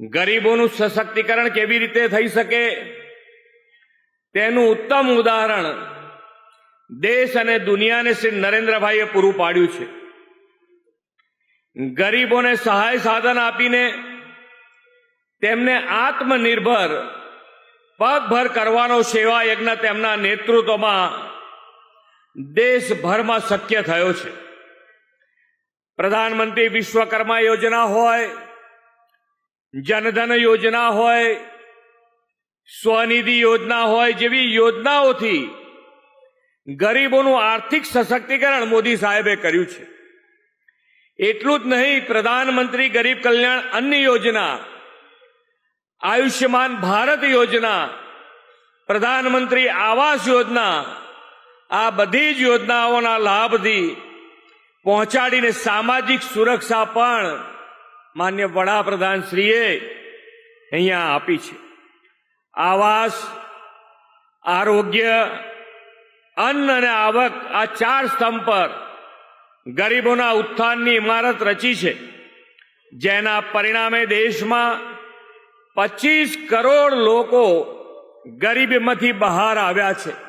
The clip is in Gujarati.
ગરીબોનું સશક્તિકરણ કેવી રીતે થઈ શકે તેનું ઉત્તમ ઉદાહરણ દેશ અને દુનિયાને શ્રી નરેન્દ્રભાઈએ પૂરું પાડ્યું છે. ગરીબોને સહાય સાધન આપીને તેમને આત્મનિર્ભર પગભર કરવાનો સેવા યજ્ઞ તેમના નેતૃત્વમાં દેશભરમાં શક્ય થયો છે. પ્રધાનમંત્રી વિશ્વકર્મા યોજના હોય, જનધન યોજના હોય, સ્વનિધિ યોજના હોય જેવી યોજનાઓથી ગરીબોનું આર્થિક સશક્તિકરણ મોદી સાહેબે કર્યું છે. એટલું જ નહીં, પ્રધાનમંત્રી ગરીબ કલ્યાણ અન્ન યોજના, આયુષ્યમાન ભારત યોજના, પ્રધાનમંત્રી આવાસ યોજના, આ બધી જ યોજનાઓના લાભથી પહોંચાડીને સામાજિક સુરક્ષા પણ માન્ય વડાપ્રધાન શ્રીએ અહીંયા આપી છે. આવાસ, આરોગ્ય, અન્ન અને આવક, આ ચાર સ્તંભ પર ગરીબોના ઉત્થાનની ઇમારત રચી છે, જેના પરિણામે દેશમાં 25 કરોડ લોકો ગરીબીમાંથી બહાર આવ્યા છે.